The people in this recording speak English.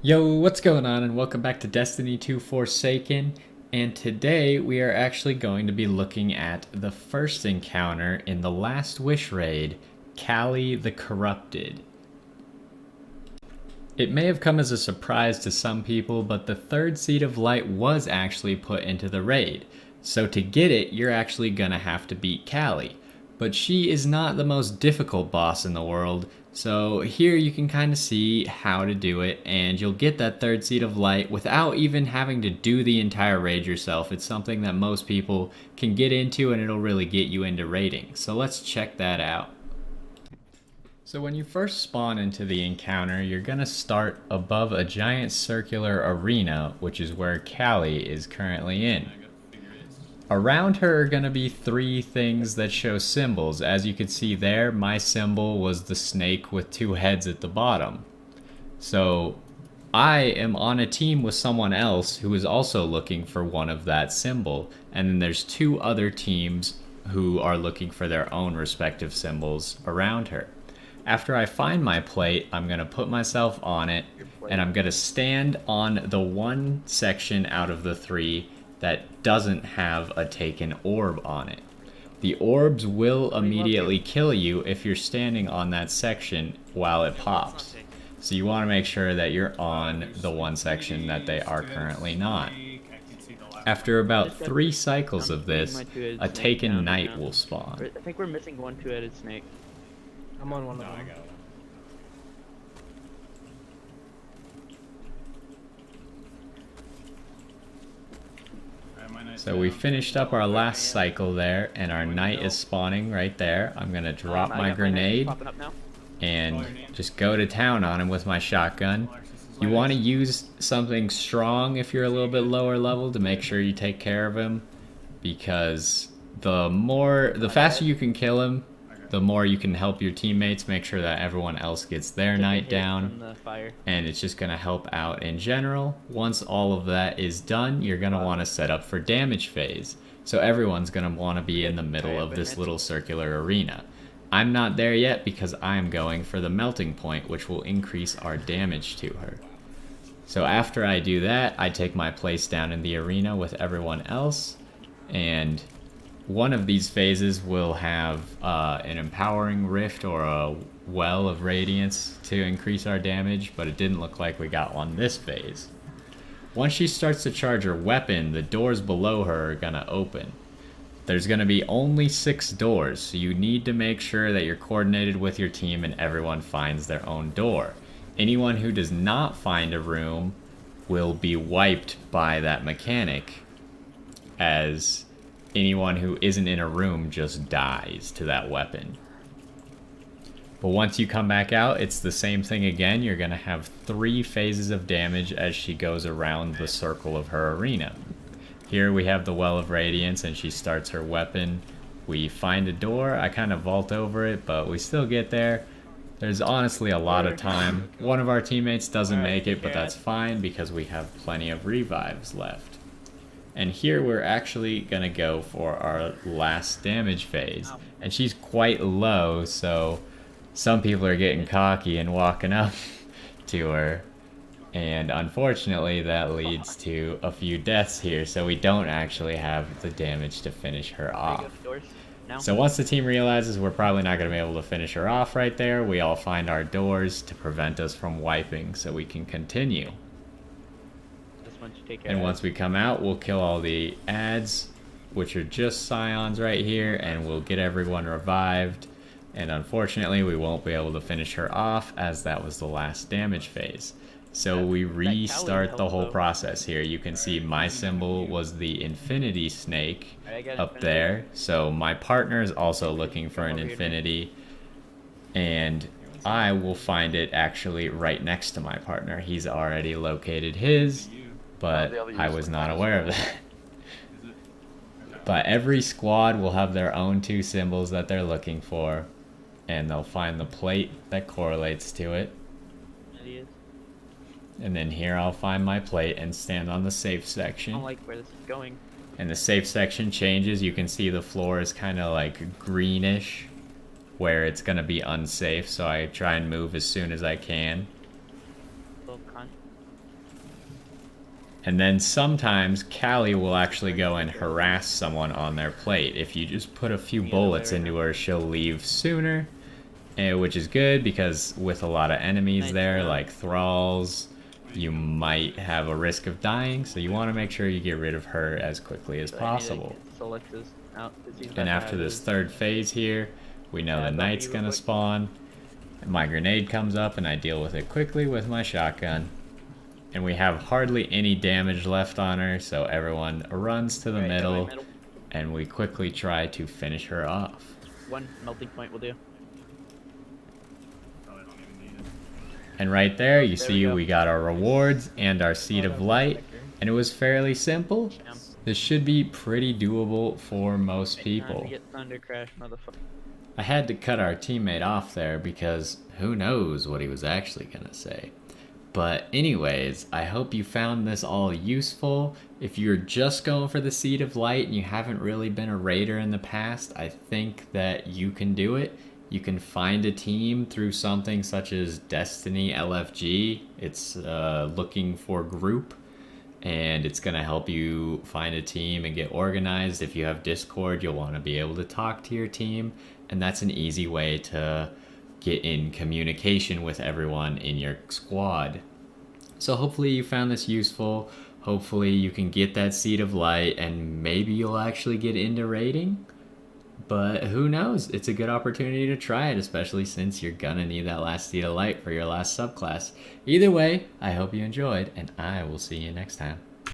Yo, what's going on, and welcome back to Destiny 2 Forsaken. And today we are actually going to be looking at the first encounter in the Last Wish raid, Kalli the Corrupted. It may have come as a surprise to some people, but the third Seed of Light was actually put into the raid. So to get it, you're actually gonna have to beat Kalli. But she is not the most difficult boss in the world, so here you can kind of see how to do it, and you'll get that third Seed of Light without even having to do the entire raid yourself. It's something that most people can get into, and it'll really get you into raiding. So let's check that out. So when you first spawn into the encounter, you're going to start above a giant circular arena, which is where Kalli is currently in. Around her are going to be three things that show symbols. As you can see there, my symbol was the snake with two heads at the bottom. So I am on a team with someone else who is also looking for one of that symbol. And then there's two other teams who are looking for their own respective symbols around her. After I find my plate, I'm going to put myself on it, and I'm going to stand on the one section out of the three that doesn't have a taken orb on it. The orbs will immediately kill you if you're standing on that section while it pops. So you want to make sure that you're on the one section that they are currently not. After about 3 cycles of this, a taken knight will spawn. I think we're missing one two-headed snake. I'm on one of them. So we finished up our last cycle there, and our knight is spawning right there. I'm gonna drop my grenade and just go to town on him with my shotgun. You want to use something strong if you're a little bit lower level to make sure you take care of him, because the faster you can kill him, the more you can help your teammates make sure that everyone else gets their knight down, and it's just going to help out in general. Once all of that is done, you're going to want to set up for damage phase. So everyone's going to want to be in the middle of this little circular arena. I'm not there yet because I'm going for the melting point, which will increase our damage to her. So after I do that, I take my place down in the arena with everyone else, and one of these phases will have an empowering rift or a well of radiance to increase our damage, but it didn't look like we got one this phase. Once she starts to charge her weapon, the doors below her are gonna open. There's gonna be only 6 doors, so you need to make sure that you're coordinated with your team and everyone finds their own door. Anyone who does not find a room will be wiped by that mechanic, as anyone who isn't in a room just dies to that weapon. But once you come back out, it's the same thing again. You're going to have 3 phases of damage as she goes around the circle of her arena. Here we have the Well of Radiance, and she starts her weapon. We find a door. I kind of vault over it, but we still get there. There's honestly a lot of time. One of our teammates doesn't make it, but that's fine because we have plenty of revives left. And here we're actually going to go for our last damage phase. And she's quite low, so some people are getting cocky and walking up to her. And unfortunately that leads to a few deaths here, so we don't actually have the damage to finish her off. So once the team realizes we're probably not going to be able to finish her off right there, we all find our doors to prevent us from wiping so we can continue. And once we come out, we'll kill all the ads, which are just scions right here, and we'll get everyone revived. And unfortunately, we won't be able to finish her off, as that was the last damage phase. So we restart the whole process here. You can see my symbol was the infinity snake up there. So my partner is also looking for an infinity, and I will find it actually right next to my partner. He's already located his, but I was not aware of that. But every squad will have their own 2 symbols that they're looking for, and they'll find the plate that correlates to it. And then here I'll find my plate and stand on the safe section. I don't like where this is going. And the safe section changes. You can see the floor is kind of like greenish, where it's going to be unsafe, so I try and move as soon as I can. And then sometimes Kalli will actually go and harass someone on their plate. If you just put a few bullets into her, she'll leave sooner, which is good because with a lot of enemies there, like thralls, you might have a risk of dying, so you want to make sure you get rid of her as quickly as possible. And after this third phase here, we know the knight's gonna spawn. My grenade comes up and I deal with it quickly with my shotgun. And we have hardly any damage left on her, so everyone runs to the middle, and we quickly try to finish her off. One melting point will do. And right there, you see we got our rewards and our Seed of Light, and it was fairly simple. This should be pretty doable for most people. I had to cut our teammate off there because who knows what he was actually gonna say. But anyways, I hope you found this all useful. If you're just going for the Seed of Light and you haven't really been a raider in the past, I think that you can do it. You can find a team through something such as Destiny LFG. It's looking for group, and it's going to help you find a team and get organized. If you have Discord, you'll want to be able to talk to your team, and that's an easy way to get in communication with everyone in your squad. So hopefully you found this useful. Hopefully you can get that Seed of Light, and maybe you'll actually get into raiding. But who knows? It's a good opportunity to try it, especially since you're gonna need that last Seed of Light for your last subclass. Either way, I hope you enjoyed, and I will see you next time.